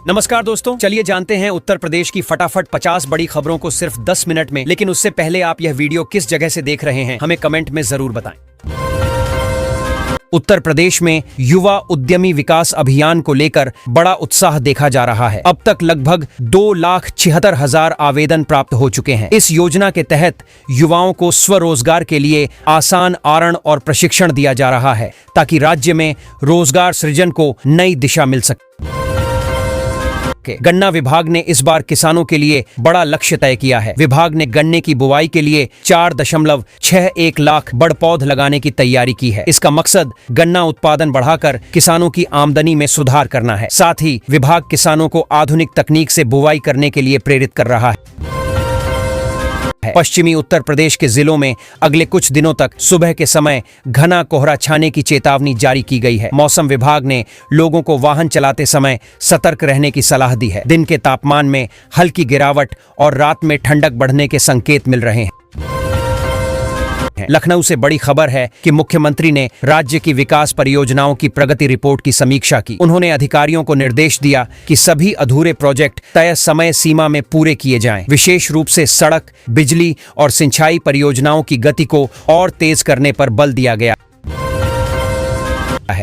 नमस्कार दोस्तों, चलिए जानते हैं उत्तर प्रदेश की फटाफट 50 बड़ी खबरों को सिर्फ 10 मिनट में। लेकिन उससे पहले आप यह वीडियो किस जगह से देख रहे हैं हमें कमेंट में जरूर बताएं। उत्तर प्रदेश में युवा उद्यमी विकास अभियान को लेकर बड़ा उत्साह देखा जा रहा है। अब तक लगभग 2,76,000 आवेदन प्राप्त हो चुके हैं। इस योजना के तहत युवाओं को स्वरोजगार के लिए आसान आरण और प्रशिक्षण दिया जा रहा है ताकि राज्य में रोजगार सृजन को नई दिशा मिल सके। गन्ना विभाग ने इस बार किसानों के लिए बड़ा लक्ष्य तय किया है। विभाग ने गन्ने की बुवाई के लिए 4.61 लाख बड़ पौध लगाने की तैयारी की है। इसका मकसद गन्ना उत्पादन बढ़ाकर किसानों की आमदनी में सुधार करना है। साथ ही विभाग किसानों को आधुनिक तकनीक से बुवाई करने के लिए प्रेरित कर रहा है। पश्चिमी उत्तर प्रदेश के जिलों में अगले कुछ दिनों तक सुबह के समय घना कोहरा छाने की चेतावनी जारी की गई है। मौसम विभाग ने लोगों को वाहन चलाते समय सतर्क रहने की सलाह दी है। दिन के तापमान में हल्की गिरावट और रात में ठंडक बढ़ने के संकेत मिल रहे हैं। लखनऊ से बड़ी खबर है कि मुख्यमंत्री ने राज्य की विकास परियोजनाओं की प्रगति रिपोर्ट की समीक्षा की। उन्होंने अधिकारियों को निर्देश दिया कि सभी अधूरे प्रोजेक्ट तय समय सीमा में पूरे किए जाएं। विशेष रूप से सड़क, बिजली और सिंचाई परियोजनाओं की गति को और तेज करने पर बल दिया गया है।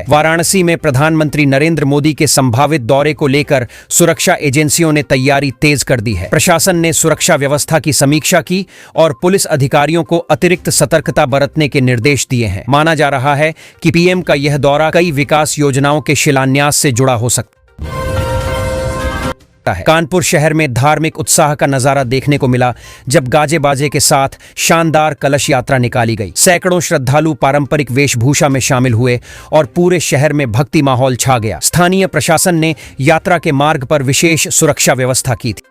वाराणसी में प्रधानमंत्री नरेंद्र मोदी के संभावित दौरे को लेकर सुरक्षा एजेंसियों ने तैयारी तेज कर दी है। प्रशासन ने सुरक्षा व्यवस्था की समीक्षा की और पुलिस अधिकारियों को अतिरिक्त सतर्कता बरतने के निर्देश दिए हैं। माना जा रहा है कि पीएम का यह दौरा कई विकास योजनाओं के शिलान्यास से जुड़ा हो सकता है। कानपुर शहर में धार्मिक उत्साह का नजारा देखने को मिला जब गाजे बाजे के साथ शानदार कलश यात्रा निकाली गई। सैकड़ों श्रद्धालु पारंपरिक वेशभूषा में शामिल हुए और पूरे शहर में भक्ति माहौल छा गया। स्थानीय प्रशासन ने यात्रा के मार्ग पर विशेष सुरक्षा व्यवस्था की थी।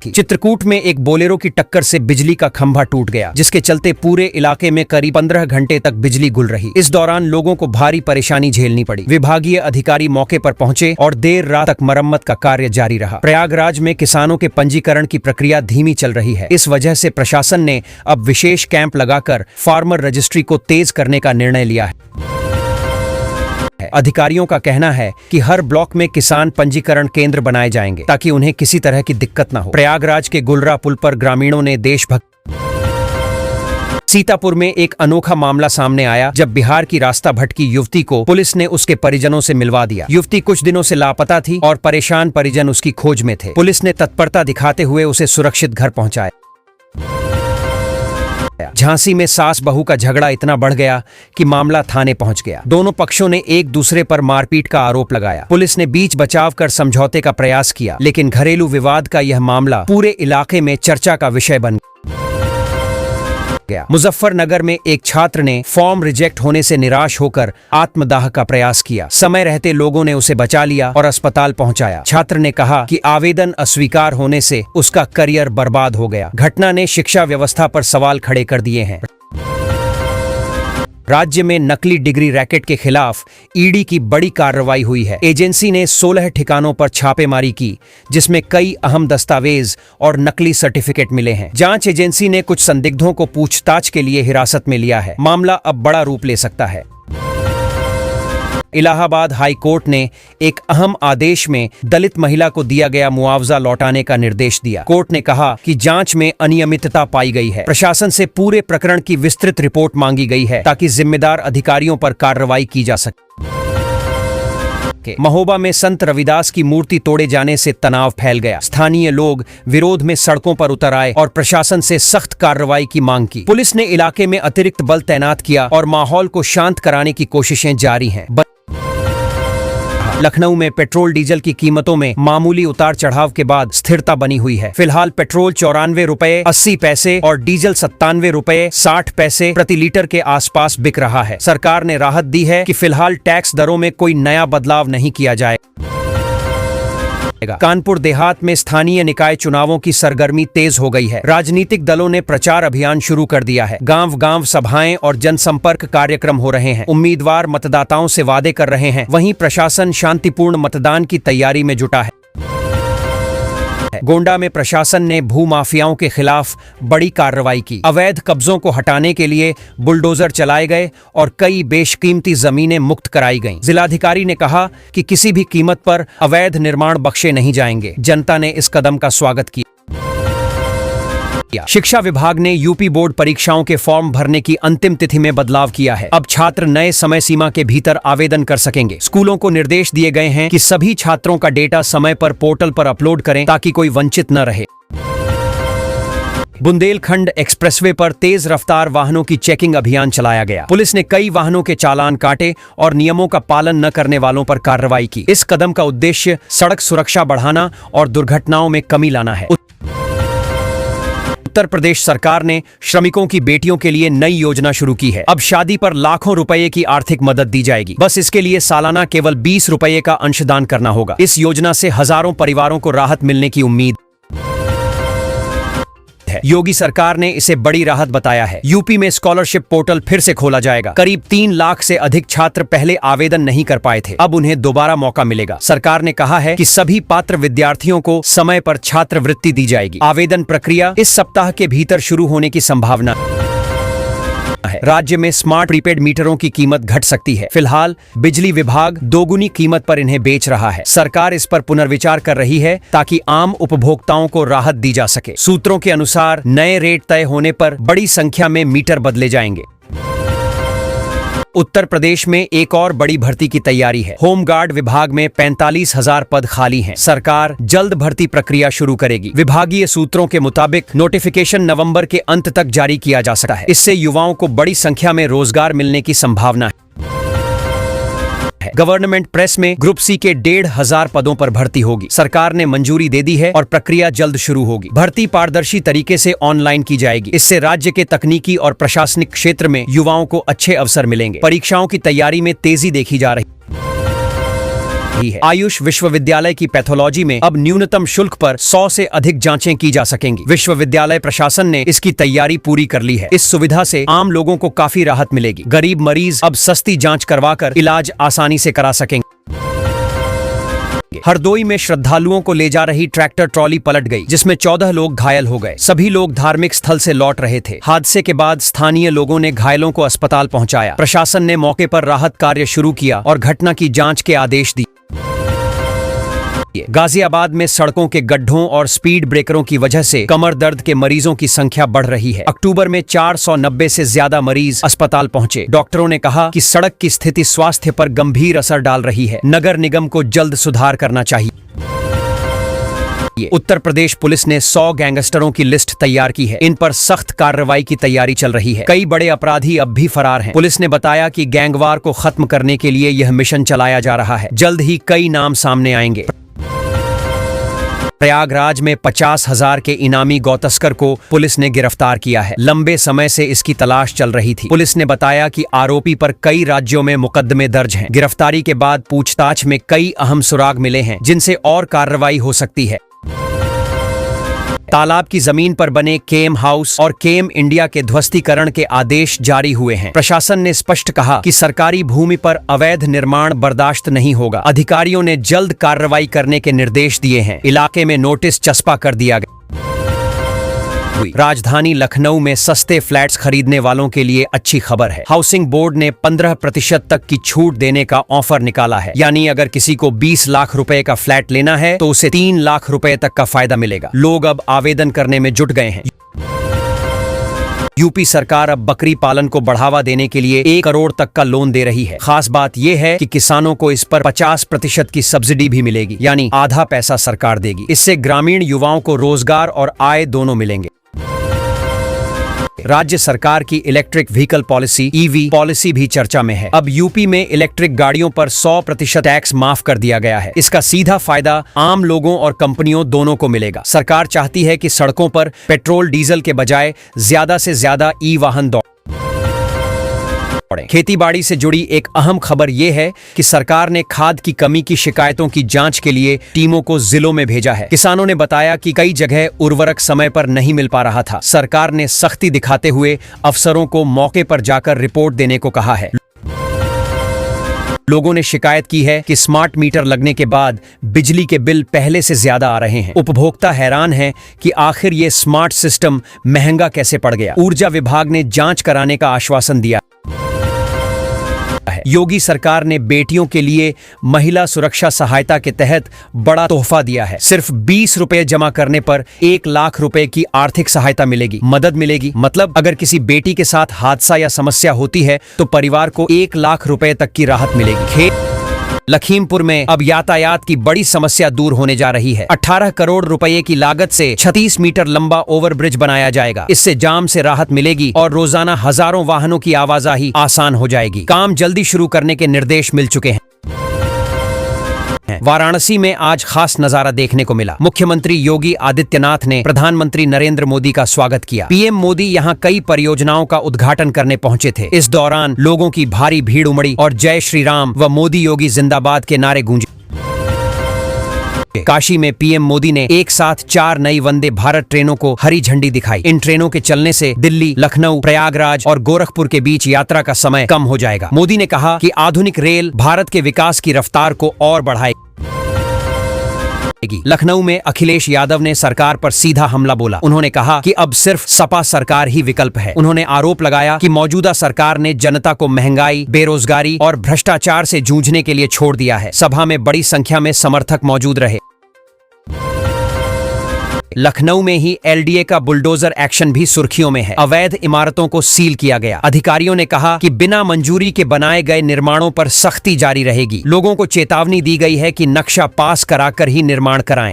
चित्रकूट में एक बोलेरो की टक्कर से बिजली का खंभा टूट गया, जिसके चलते पूरे इलाके में करीब 15 घंटे तक बिजली गुल रही। इस दौरान लोगों को भारी परेशानी झेलनी पड़ी। विभागीय अधिकारी मौके पर पहुंचे और देर रात तक मरम्मत का कार्य जारी रहा। प्रयागराज में किसानों के पंजीकरण की प्रक्रिया धीमी चल रही है। इस वजह से प्रशासन ने अब विशेष कैंप लगाकर फार्मर रजिस्ट्री को तेज करने का निर्णय लिया है। अधिकारियों का कहना है कि हर ब्लॉक में किसान पंजीकरण केंद्र बनाए जाएंगे ताकि उन्हें किसी तरह की दिक्कत न हो। प्रयागराज के गुलरा पुल पर ग्रामीणों ने देशभक्ति। सीतापुर में एक अनोखा मामला सामने आया जब बिहार की रास्ता भटकी युवती को पुलिस ने उसके परिजनों से मिलवा दिया। युवती कुछ दिनों से लापता थी और परेशान परिजन उसकी खोज में थे। पुलिस ने तत्परता दिखाते हुए उसे सुरक्षित घर पहुंचाया। झांसी में सास बहू का झगड़ा इतना बढ़ गया कि मामला थाने पहुंच गया। दोनों पक्षों ने एक दूसरे पर मारपीट का आरोप लगाया। पुलिस ने बीच बचाव कर समझौते का प्रयास किया, लेकिन घरेलू विवाद का यह मामला पूरे इलाके में चर्चा का विषय बन गया। मुजफ्फरनगर में एक छात्र ने फॉर्म रिजेक्ट होने से निराश होकर आत्मदाह का प्रयास किया। समय रहते लोगों ने उसे बचा लिया और अस्पताल पहुंचाया। छात्र ने कहा कि आवेदन अस्वीकार होने से उसका करियर बर्बाद हो गया। घटना ने शिक्षा व्यवस्था पर सवाल खड़े कर दिए हैं। राज्य में नकली डिग्री रैकेट के खिलाफ ईडी की बड़ी कार्रवाई हुई है। एजेंसी ने 16 ठिकानों पर छापेमारी की, जिसमें कई अहम दस्तावेज और नकली सर्टिफिकेट मिले हैं। जांच एजेंसी ने कुछ संदिग्धों को पूछताछ के लिए हिरासत में लिया है। मामला अब बड़ा रूप ले सकता है। इलाहाबाद हाई कोर्ट ने एक अहम आदेश में दलित महिला को दिया गया मुआवजा लौटाने का निर्देश दिया। कोर्ट ने कहा कि जांच में अनियमितता पाई गई है। प्रशासन से पूरे प्रकरण की विस्तृत रिपोर्ट मांगी गई है ताकि जिम्मेदार अधिकारियों पर कार्रवाई की जा सके। महोबा में संत रविदास की मूर्ति तोड़े जाने से तनाव फैल गया। स्थानीय लोग विरोध में सड़कों पर उतर आए और प्रशासन से सख्त कार्रवाई की मांग की। पुलिस ने इलाके में अतिरिक्त बल तैनात किया और माहौल को शांत कराने की कोशिशें जारी हैं। लखनऊ में पेट्रोल डीजल की कीमतों में मामूली उतार चढ़ाव के बाद स्थिरता बनी हुई है। फिलहाल पेट्रोल 94 रुपए 80 पैसे और डीजल 97 रुपए 60 पैसे प्रति लीटर के आसपास बिक रहा है। सरकार ने राहत दी है कि फिलहाल टैक्स दरों में कोई नया बदलाव नहीं किया जाए। कानपुर देहात में स्थानीय निकाय चुनावों की सरगर्मी तेज हो गई है। राजनीतिक दलों ने प्रचार अभियान शुरू कर दिया है। गांव-गांव सभाएं और जनसंपर्क कार्यक्रम हो रहे हैं। उम्मीदवार मतदाताओं से वादे कर रहे हैं। वहीं प्रशासन शांतिपूर्ण मतदान की तैयारी में जुटा है। गोंडा में प्रशासन ने भूमाफियाओं के खिलाफ बड़ी कार्रवाई की। अवैध कब्जों को हटाने के लिए बुलडोजर चलाए गए और कई बेशकीमती जमीनें मुक्त कराई गईं। जिलाधिकारी ने कहा कि किसी भी कीमत पर अवैध निर्माण बख्शे नहीं जाएंगे। जनता ने इस कदम का स्वागत किया। शिक्षा विभाग ने यूपी बोर्ड परीक्षाओं के फॉर्म भरने की अंतिम तिथि में बदलाव किया है। अब छात्र नए समय सीमा के भीतर आवेदन कर सकेंगे। स्कूलों को निर्देश दिए गए हैं कि सभी छात्रों का डेटा समय पर पोर्टल पर अपलोड करें ताकि कोई वंचित न रहे। बुंदेलखंड एक्सप्रेसवे पर तेज रफ्तार वाहनों की चेकिंग अभियान चलाया गया। पुलिस ने कई वाहनों के चालान काटे और नियमों का पालन न करने वालों पर कार्रवाई की। इस कदम का उद्देश्य सड़क सुरक्षा बढ़ाना और दुर्घटनाओं में कमी लाना है। उत्तर प्रदेश सरकार ने श्रमिकों की बेटियों के लिए नई योजना शुरू की है। अब शादी पर लाखों रुपए की आर्थिक मदद दी जाएगी। बस इसके लिए सालाना केवल 20 रुपए का अंशदान करना होगा। इस योजना से हजारों परिवारों को राहत मिलने की उम्मीद है। योगी सरकार ने इसे बड़ी राहत बताया है। यूपी में स्कॉलरशिप पोर्टल फिर से खोला जाएगा। करीब 3 लाख से अधिक छात्र पहले आवेदन नहीं कर पाए थे। अब उन्हें दोबारा मौका मिलेगा। सरकार ने कहा है कि सभी पात्र विद्यार्थियों को समय पर छात्रवृत्ति दी जाएगी। आवेदन प्रक्रिया इस सप्ताह के भीतर शुरू होने की संभावना है। राज्य में स्मार्ट प्रीपेड मीटरों की कीमत घट सकती है। फिलहाल बिजली विभाग दोगुनी कीमत पर इन्हें बेच रहा है। सरकार इस पर पुनर्विचार कर रही है ताकि आम उपभोक्ताओं को राहत दी जा सके। सूत्रों के अनुसार नए रेट तय होने पर बड़ी संख्या में मीटर बदले जाएंगे। उत्तर प्रदेश में एक और बड़ी भर्ती की तैयारी है। होमगार्ड विभाग में 45,000 पद खाली हैं। सरकार जल्द भर्ती प्रक्रिया शुरू करेगी। विभागीय सूत्रों के मुताबिक नोटिफिकेशन नवंबर के अंत तक जारी किया जा सकता है। इससे युवाओं को बड़ी संख्या में रोजगार मिलने की संभावना है। गवर्नमेंट प्रेस में ग्रुप सी के 1,500 पदों पर भर्ती होगी। सरकार ने मंजूरी दे दी है और प्रक्रिया जल्द शुरू होगी। भर्ती पारदर्शी तरीके से ऑनलाइन की जाएगी। इससे राज्य के तकनीकी और प्रशासनिक क्षेत्र में युवाओं को अच्छे अवसर मिलेंगे। परीक्षाओं की तैयारी में तेजी देखी जा रही है। आयुष विश्वविद्यालय की पैथोलॉजी में अब न्यूनतम शुल्क पर 100 से अधिक जांचें की जा सकेंगी। विश्वविद्यालय प्रशासन ने इसकी तैयारी पूरी कर ली है। इस सुविधा से आम लोगों को काफी राहत मिलेगी। गरीब मरीज अब सस्ती जांच करवाकर इलाज आसानी से करा सकेंगे। हरदोई में श्रद्धालुओं को ले जा रही ट्रैक्टर ट्रॉली पलट गई, जिसमें 14 लोग घायल हो गए। सभी लोग धार्मिक स्थल से लौट रहे थे। हादसे के बाद स्थानीय लोगों ने घायलों को अस्पताल पहुंचाया। प्रशासन ने मौके पर राहत कार्य शुरू किया और घटना की जांच के आदेश दिए। गाजियाबाद में सड़कों के गड्ढों और स्पीड ब्रेकरों की वजह से कमर दर्द के मरीजों की संख्या बढ़ रही है। अक्टूबर में 490 से ज्यादा मरीज अस्पताल पहुंचे। डॉक्टरों ने कहा कि सड़क की स्थिति स्वास्थ्य पर गंभीर असर डाल रही है। नगर निगम को जल्द सुधार करना चाहिए। उत्तर प्रदेश पुलिस ने 100 गैंगस्टरों की लिस्ट तैयार की है। इन पर सख्त कार्रवाई की तैयारी चल रही है। कई बड़े अपराधी अब भी फरार हैं। पुलिस ने बताया कि गैंगवार को खत्म करने के लिए यह मिशन चलाया जा रहा है। जल्द ही कई नाम सामने आएंगे। प्रयागराज में 50,000 के इनामी गौतस्कर को पुलिस ने गिरफ्तार किया है। लंबे समय से इसकी तलाश चल रही थी। पुलिस ने बताया कि आरोपी पर कई राज्यों में मुकदमे दर्ज हैं। गिरफ्तारी के बाद पूछताछ में कई अहम सुराग मिले हैं, जिनसे और कार्रवाई हो सकती है। तालाब की जमीन पर बने केम हाउस और केम इंडिया के ध्वस्तीकरण के आदेश जारी हुए हैं। प्रशासन ने स्पष्ट कहा कि सरकारी भूमि पर अवैध निर्माण बर्दाश्त नहीं होगा। अधिकारियों ने जल्द कार्रवाई करने के निर्देश दिए हैं। इलाके में नोटिस चस्पा कर दिया गया। राजधानी लखनऊ में सस्ते फ्लैट्स खरीदने वालों के लिए अच्छी खबर है। हाउसिंग बोर्ड ने 15% तक की छूट देने का ऑफर निकाला है। यानी अगर किसी को 20 लाख रुपए का फ्लैट लेना है तो उसे 3 लाख रुपए तक का फायदा मिलेगा। लोग अब आवेदन करने में जुट गए हैं। यूपी सरकार अब बकरी पालन को बढ़ावा देने के लिए 1 करोड़ तक का लोन दे रही है। खास बात यह है कि किसानों को इस पर 50% की सब्सिडी भी मिलेगी, यानी आधा पैसा सरकार देगी। इससे ग्रामीण युवाओं को रोजगार और आय दोनों मिलेंगे। राज्य सरकार की electric vehicle policy EV policy भी चर्चा में है। अब यूपी में इलेक्ट्रिक गाड़ियों पर 100% टैक्स माफ कर दिया गया है। इसका सीधा फायदा आम लोगों और कंपनियों दोनों को मिलेगा। सरकार चाहती है कि सड़कों पर पेट्रोल डीजल के बजाय ज्यादा से ज्यादा ई वाहन दौड़ें। खेतीबाड़ी से जुड़ी एक अहम खबर यह है कि सरकार ने खाद की कमी की शिकायतों की जांच के लिए टीमों को जिलों में भेजा है। किसानों ने बताया कि कई जगह उर्वरक समय पर नहीं मिल पा रहा था। सरकार ने सख्ती दिखाते हुए अफसरों को मौके पर जाकर रिपोर्ट देने को कहा है। लोगों ने शिकायत की है कि स्मार्ट मीटर लगने के बाद बिजली के बिल पहले से ज्यादा आ रहे हैं। उपभोक्ता हैरान हैं कि आखिर ये स्मार्ट सिस्टम महंगा कैसे पड़ गया। ऊर्जा विभाग ने जांच कराने का आश्वासन दिया है। योगी सरकार ने बेटियों के लिए महिला सुरक्षा सहायता के तहत बड़ा तोहफा दिया है। सिर्फ 20 रुपए जमा करने पर 1 लाख रुपए की आर्थिक सहायता मिलेगी, मदद मिलेगी। मतलब अगर किसी बेटी के साथ हादसा या समस्या होती है तो परिवार को 1 लाख रुपए तक की राहत मिलेगी। लखीमपुर में अब यातायात की बड़ी समस्या दूर होने जा रही है। 18 करोड़ रुपए की लागत से 36 मीटर लंबा ओवरब्रिज बनाया जाएगा। इससे जाम से राहत मिलेगी और रोजाना हजारों वाहनों की आवाजाही आसान हो जाएगी। काम जल्दी शुरू करने के निर्देश मिल चुके हैं। वाराणसी में आज खास नजारा देखने को मिला। मुख्यमंत्री योगी आदित्यनाथ ने प्रधानमंत्री नरेंद्र मोदी का स्वागत किया। पीएम मोदी यहां कई परियोजनाओं का उद्घाटन करने पहुंचे थे। इस दौरान लोगों की भारी भीड़ उमड़ी और जय श्री राम व मोदी योगी जिंदाबाद के नारे गूंजे। काशी में पीएम मोदी ने एक साथ 4 नई वंदे भारत ट्रेनों को हरी झंडी दिखाई। इन ट्रेनों के चलने से दिल्ली, लखनऊ, प्रयागराज और गोरखपुर के बीच यात्रा का समय कम हो जाएगा। मोदी ने कहा कि आधुनिक रेल भारत के विकास की रफ्तार को और बढ़ाएगी। लखनऊ में अखिलेश यादव ने सरकार पर सीधा हमला बोला। उन्होंने कहा कि अब सिर्फ सपा सरकार ही विकल्प है। उन्होंने आरोप लगाया कि मौजूदा सरकार ने जनता को महंगाई, बेरोजगारी और भ्रष्टाचार से जूझने के लिए छोड़ दिया है। सभा में बड़ी संख्या में समर्थक मौजूद रहे। लखनऊ में ही एलडीए का बुलडोजर एक्शन भी सुर्खियों में है। अवैध इमारतों को सील किया गया। अधिकारियों ने कहा कि बिना मंजूरी के बनाए गए निर्माणों पर सख्ती जारी रहेगी। लोगों को चेतावनी दी गई है कि नक्शा पास कराकर ही निर्माण कराएं।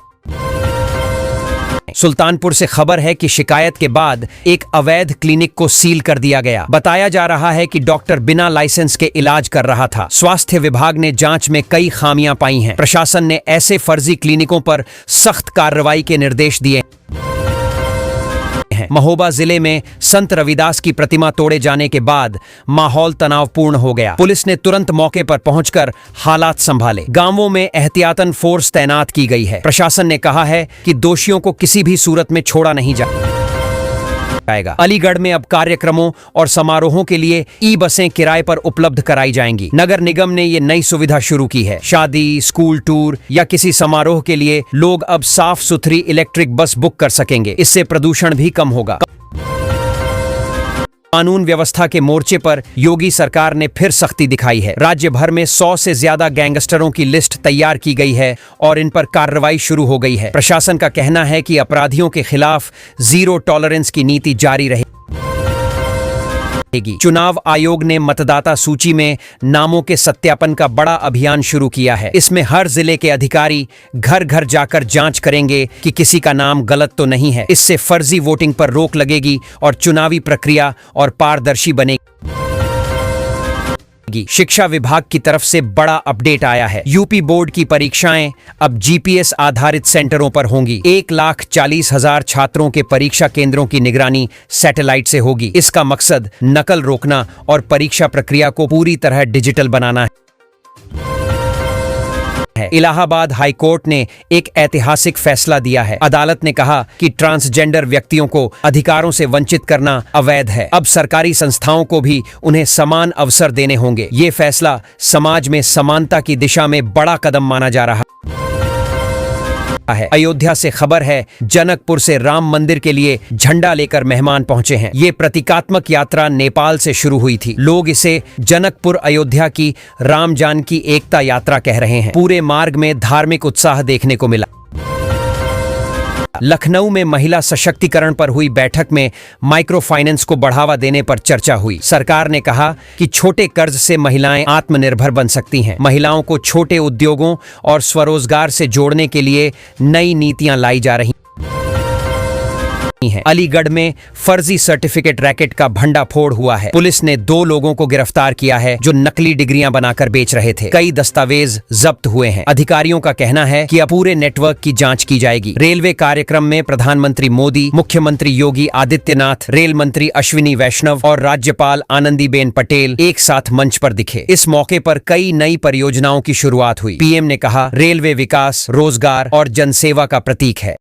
सुल्तानपुर से खबर है कि शिकायत के बाद एक अवैध क्लिनिक को सील कर दिया गया। बताया जा रहा है कि डॉक्टर बिना लाइसेंस के इलाज कर रहा था। स्वास्थ्य विभाग ने जांच में कई खामियां पाई हैं। प्रशासन ने ऐसे फर्जी क्लिनिकों पर सख्त कार्रवाई के निर्देश दिए हैं। महोबा जिले में संत रविदास की प्रतिमा तोड़े जाने के बाद माहौल तनावपूर्ण हो गया। पुलिस ने तुरंत मौके पर पहुंचकर हालात संभाले। गांवों में एहतियातन फोर्स तैनात की गई है। प्रशासन ने कहा है कि दोषियों को किसी भी सूरत में छोड़ा नहीं जाएगा। अलीगढ़ में अब कार्यक्रमों और समारोहों के लिए ई-बसें किराए पर उपलब्ध कराई जाएंगी। नगर निगम ने ये नई सुविधा शुरू की है। शादी, स्कूल टूर या किसी समारोह के लिए लोग अब साफ सुथरी इलेक्ट्रिक बस बुक कर सकेंगे। इससे प्रदूषण भी कम होगा। कानून व्यवस्था के मोर्चे पर योगी सरकार ने फिर सख्ती दिखाई है। राज्य भर में 100 से ज्यादा गैंगस्टरों की लिस्ट तैयार की गई है और इन पर कार्रवाई शुरू हो गई है। प्रशासन का कहना है कि अपराधियों के खिलाफ जीरो टॉलरेंस की नीति जारी रहेगी। चुनाव आयोग ने मतदाता सूची में नामों के सत्यापन का बड़ा अभियान शुरू किया है। इसमें हर जिले के अधिकारी घर घर जाकर जांच करेंगे कि किसी का नाम गलत तो नहीं है। इससे फर्जी वोटिंग पर रोक लगेगी और चुनावी प्रक्रिया और पारदर्शी बनेगी। शिक्षा विभाग की तरफ से बड़ा अपडेट आया है। यूपी बोर्ड की परीक्षाएं अब जीपीएस आधारित सेंटरों पर होंगी। 1,40,000 छात्रों के परीक्षा केंद्रों की निगरानी सैटेलाइट से होगी। इसका मकसद नकल रोकना और परीक्षा प्रक्रिया को पूरी तरह डिजिटल बनाना है। इलाहाबाद हाईकोर्ट ने एक ऐतिहासिक फैसला दिया है। अदालत ने कहा कि ट्रांसजेंडर व्यक्तियों को अधिकारों से वंचित करना अवैध है। अब सरकारी संस्थाओं को भी उन्हें समान अवसर देने होंगे। ये फैसला समाज में समानता की दिशा में बड़ा कदम माना जा रहा है। अयोध्या से खबर है, जनकपुर से राम मंदिर के लिए झंडा लेकर मेहमान पहुंचे हैं। ये प्रतीकात्मक यात्रा नेपाल से शुरू हुई थी। लोग इसे जनकपुर अयोध्या की राम जानकी एकता यात्रा कह रहे हैं। पूरे मार्ग में धार्मिक उत्साह देखने को मिला। लखनऊ में महिला सशक्तिकरण पर हुई बैठक में माइक्रो फाइनेंस को बढ़ावा देने पर चर्चा हुई। सरकार ने कहा कि छोटे कर्ज से महिलाएं आत्मनिर्भर बन सकती हैं। महिलाओं को छोटे उद्योगों और स्वरोजगार से जोड़ने के लिए नई नीतियां लाई जा रही हैं। अलीगढ़ में फर्जी सर्टिफिकेट रैकेट का भंडाफोड़ हुआ है। पुलिस ने 2 लोगों को गिरफ्तार किया है जो नकली डिग्रियां बनाकर बेच रहे थे। कई दस्तावेज जब्त हुए हैं। अधिकारियों का कहना है कि अब पूरे नेटवर्क की जांच की जाएगी। रेलवे कार्यक्रम में प्रधानमंत्री मोदी, मुख्यमंत्री योगी आदित्यनाथ, रेल मंत्री अश्विनी वैष्णव और राज्यपाल आनंदीबेन पटेल एक साथ मंच पर दिखे। इस मौके पर कई नई परियोजनाओं की शुरुआत हुई। पीएम ने कहा, रेलवे विकास, रोजगार और जनसेवा का प्रतीक है।